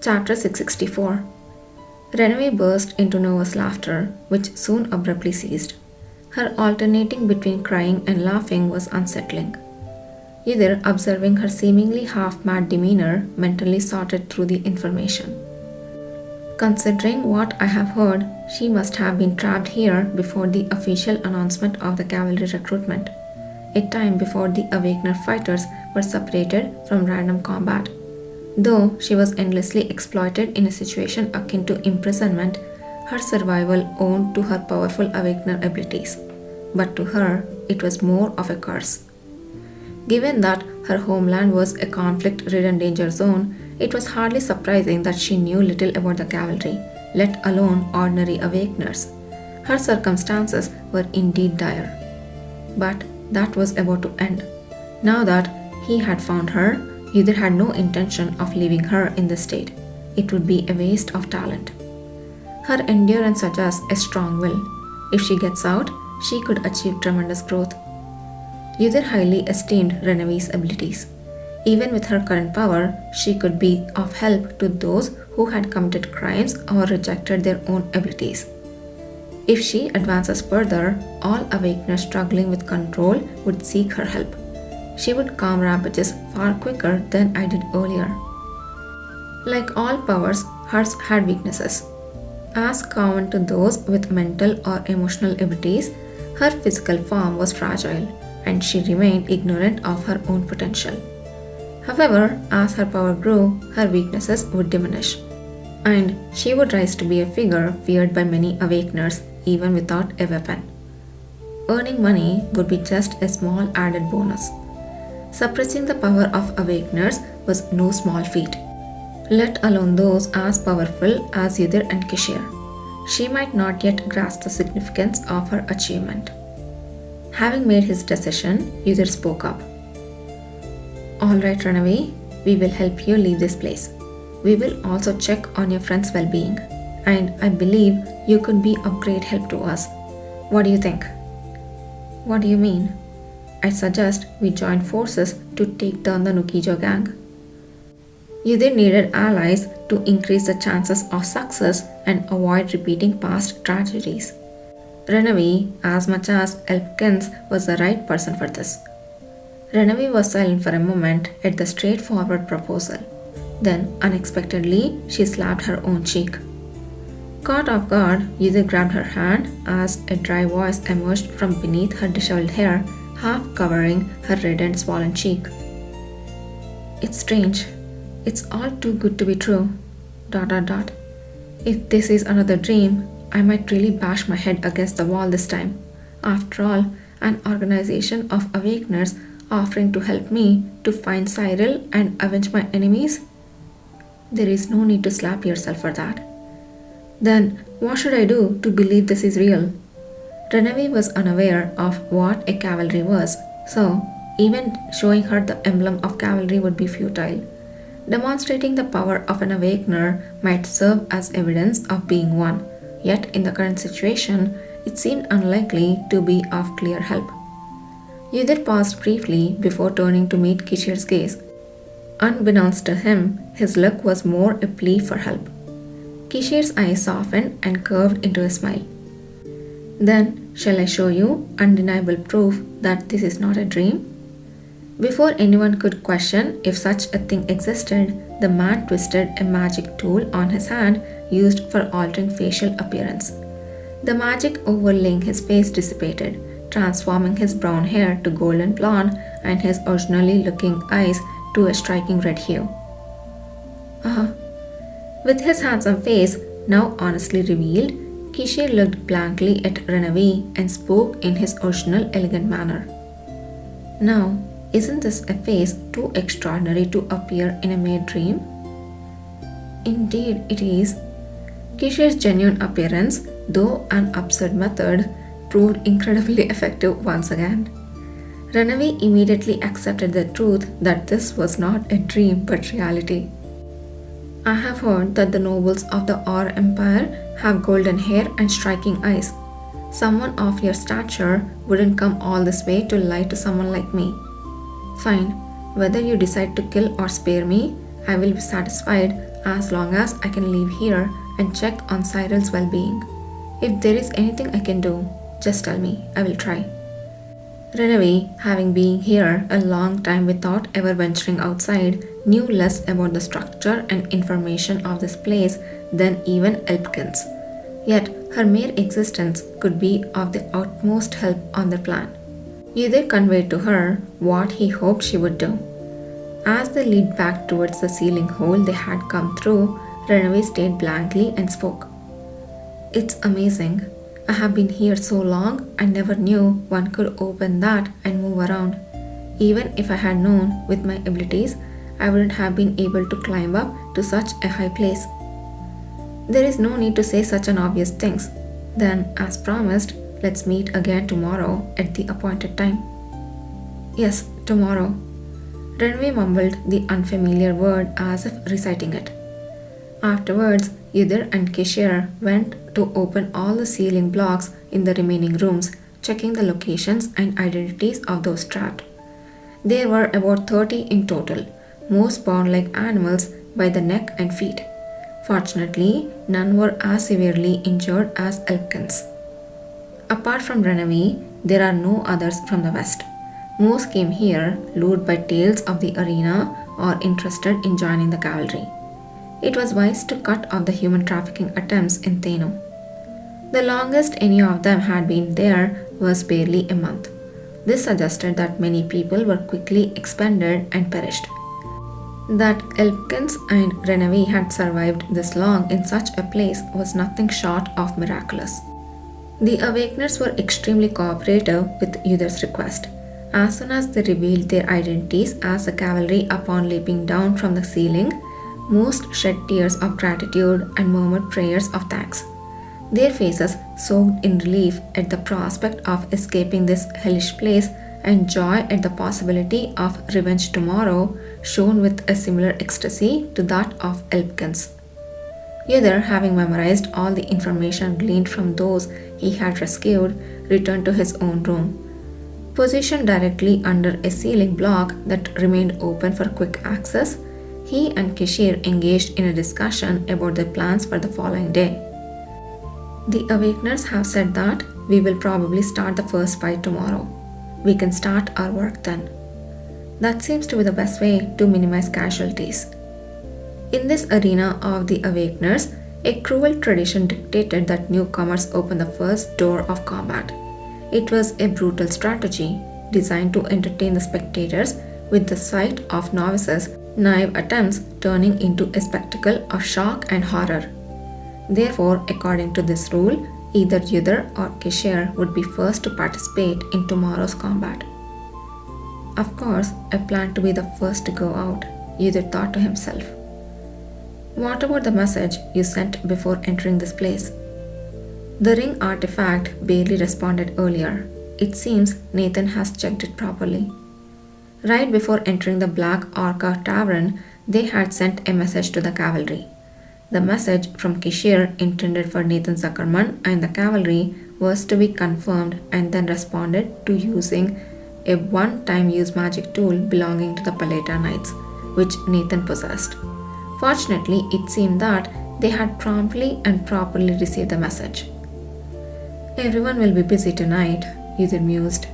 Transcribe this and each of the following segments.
Chapter 664. Renee burst into nervous laughter, which soon abruptly ceased. Her alternating between crying and laughing was unsettling. Either observing her seemingly half-mad demeanor mentally sorted through the information. Considering what I have heard, she must have been trapped here before the official announcement of the cavalry recruitment, a time before the Awakener fighters were separated from random combat. Though she was endlessly exploited in a situation akin to imprisonment, her survival owed to her powerful Awakener abilities. But to her, it was more of a curse. Given that her homeland was a conflict-ridden danger zone, it was hardly surprising that she knew little about the cavalry, let alone ordinary Awakeners. Her circumstances were indeed dire. But that was about to end. Now that he had found her, Yudhir had no intention of leaving her in this state. It would be a waste of talent. Her endurance suggests a strong will. If she gets out, she could achieve tremendous growth. Yudhir highly esteemed Renee's abilities. Even with her current power, she could be of help to those who had committed crimes or rejected their own abilities. If she advances further, all Awakeners struggling with control would seek her help. She would calm rampages far quicker than I did earlier. Like all powers, hers had weaknesses. As common to those with mental or emotional abilities, her physical form was fragile, and she remained ignorant of her own potential. However, as her power grew, her weaknesses would diminish, and she would rise to be a figure feared by many Awakeners even without a weapon. Earning money would be just a small added bonus. Suppressing the power of Awakeners was no small feat, let alone those as powerful as Yudhir and Kishir. She might not yet grasp the significance of her achievement. Having made his decision, Yudhir spoke up. "Alright, Renee, we will help you leave this place. We will also check on your friend's well-being, and I believe you could be of great help to us. What do you think?" "What do you mean?" "I suggest we join forces to take down the Nukijo gang." Yudhir needed allies to increase the chances of success and avoid repeating past tragedies. Renee, as much as Elkins, was the right person for this. Renee was silent for a moment at the straightforward proposal. Then, unexpectedly, she slapped her own cheek. Caught off guard, Yudhir grabbed her hand as a dry voice emerged from beneath her disheveled hair, half covering her red and swollen cheek. "It's strange. It's all too good to be true. ... If this is another dream, I might really bash my head against the wall this time. After all, an organization of Awakeners offering to help me to find Cyril and avenge my enemies? There is no need to slap yourself for that. Then, what should I do to believe this is real?" Renee was unaware of what a cavalry was, so even showing her the emblem of cavalry would be futile. Demonstrating the power of an Awakener might serve as evidence of being one, yet in the current situation, it seemed unlikely to be of clear help. Yudhir paused briefly before turning to meet Kishir's gaze. Unbeknownst to him, his look was more a plea for help. Kishir's eyes softened and curved into a smile. "Then, shall I show you undeniable proof that this is not a dream?" Before anyone could question if such a thing existed, the man twisted a magic tool on his hand used for altering facial appearance. The magic overlaying his face dissipated, transforming his brown hair to golden blonde and his originally looking eyes to a striking red hue. With his handsome face now honestly revealed, Kishir looked blankly at Renee and spoke in his original elegant manner. "Now, isn't this a face too extraordinary to appear in a mere dream?" "Indeed it is." Kishir's genuine appearance, though an absurd method, proved incredibly effective once again. Renee immediately accepted the truth that this was not a dream but reality. "I have heard that the nobles of the Aur Empire have golden hair and striking eyes. Someone of your stature wouldn't come all this way to lie to someone like me. Fine, whether you decide to kill or spare me, I will be satisfied as long as I can leave here and check on Cyril's well-being. If there is anything I can do, just tell me, I will try. Renee, having been here a long time without ever venturing outside, knew less about the structure and information of this place than even Elpkins. Yet her mere existence could be of the utmost help on their plan. Either conveyed to her what he hoped she would do. As they lead back towards the ceiling hole they had come through, Renee stayed blankly and spoke. It's amazing. I have been here so long, I never knew one could open that and move around. Even if I had known with my abilities, I wouldn't have been able to climb up to such a high place. There is no need to say such an obvious things. Then, as promised, let's meet again tomorrow at the appointed time. Yes, tomorrow. Renee mumbled the unfamiliar word as if reciting it. Afterwards, Yudhir and Kishir went to open all the ceiling blocks in the remaining rooms, checking the locations and identities of those trapped. There were about 30 in total, most bound like animals by the neck and feet. Fortunately, none were as severely injured as Elpkins. Apart from Renee, there are no others from the west. Most came here, lured by tales of the arena or interested in joining the cavalry. It was wise to cut off the human trafficking attempts in Theno. The longest any of them had been there was barely a month. This suggested that many people were quickly expended and perished. That Elpkins and Renee had survived this long in such a place was nothing short of miraculous. The Awakeners were extremely cooperative with Yudhir's request. As soon as they revealed their identities as the cavalry upon leaping down from the ceiling, most shed tears of gratitude and murmured prayers of thanks. Their faces soaked in relief at the prospect of escaping this hellish place, and joy at the possibility of revenge tomorrow shone with a similar ecstasy to that of Elpkins. Yudhir, having memorized all the information gleaned from those he had rescued, returned to his own room. Positioned directly under a ceiling block that remained open for quick access, he and Kishir engaged in a discussion about their plans for the following day. The Awakeners have said that we will probably start the first fight tomorrow. We can start our work then. That seems to be the best way to minimize casualties. In this arena of the Awakeners, a cruel tradition dictated that newcomers open the first door of combat. It was a brutal strategy designed to entertain the spectators with the sight of novices' naive attempts turning into a spectacle of shock and horror. Therefore, according to this rule, either Yudhir or Kishir would be first to participate in tomorrow's combat. Of course, I plan to be the first to go out, Yudhir thought to himself. What about the message you sent before entering this place? The ring artifact barely responded earlier. It seems Nathan has checked it properly. Right before entering the Black Orca Tavern, they had sent a message to the cavalry. The message from Kishir intended for Nathan Zuckerman and the cavalry was to be confirmed and then responded to using a one-time use magic tool belonging to the Paleta Knights, which Nathan possessed. Fortunately, it seemed that they had promptly and properly received the message. Everyone will be busy tonight, Yudhir mused.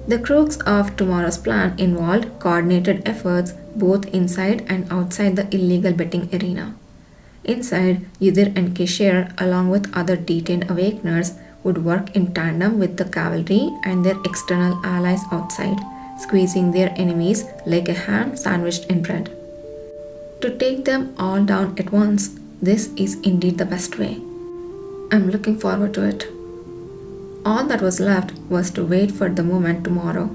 The crux of tomorrow's plan involved coordinated efforts both inside and outside the illegal betting arena. Inside, Yudhir and Kishir, along with other detained Awakeners, would work in tandem with the cavalry and their external allies outside, squeezing their enemies like a ham sandwiched in bread. To take them all down at once, this is indeed the best way. I'm looking forward to it. All that was left was to wait for the moment tomorrow.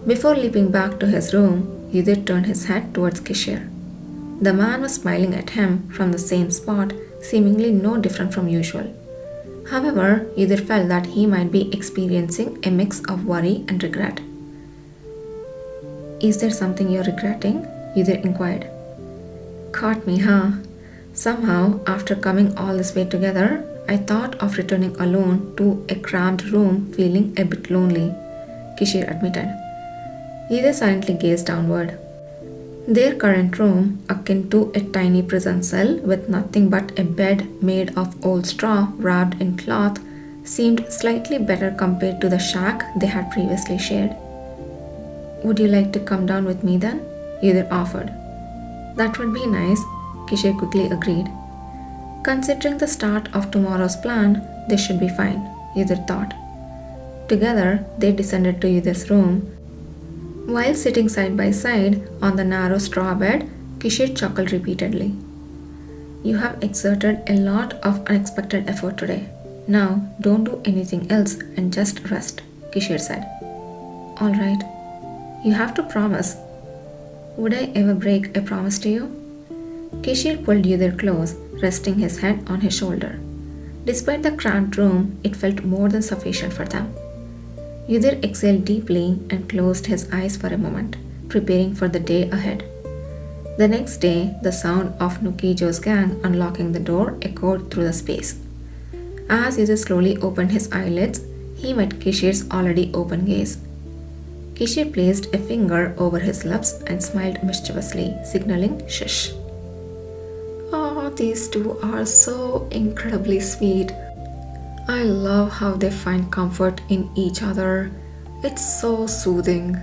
Before leaping back to his room, Yudhir turned his head towards Kishir. The man was smiling at him from the same spot, seemingly no different from usual. However, Yudhir felt that he might be experiencing a mix of worry and regret. Is there something you're regretting? Yudhir inquired. Caught me, huh? Somehow, after coming all this way together, I thought of returning alone to a cramped room feeling a bit lonely, Kishir admitted. Yudhir silently gazed downward. Their current room, akin to a tiny prison cell with nothing but a bed made of old straw wrapped in cloth, seemed slightly better compared to the shack they had previously shared. Would you like to come down with me then? Yudhir offered. That would be nice, Kishir quickly agreed. Considering the start of tomorrow's plan, this should be fine, Yudhir thought. Together, they descended to Yudhir's room. While sitting side by side on the narrow straw bed, Kishir chuckled repeatedly. You have exerted a lot of unexpected effort today. Now, don't do anything else and just rest, Kishir said. All right. You have to promise. Would I ever break a promise to you? Kishir pulled Yudhir close, resting his head on his shoulder. Despite the cramped room, it felt more than sufficient for them. Yudhir exhaled deeply and closed his eyes for a moment, preparing for the day ahead. The next day, the sound of Nukijo's gang unlocking the door echoed through the space. As Yudhir slowly opened his eyelids, he met Kishir's already open gaze. Kishir placed a finger over his lips and smiled mischievously, signaling shush. Oh, these two are so incredibly sweet. I love how they find comfort in each other. It's so soothing.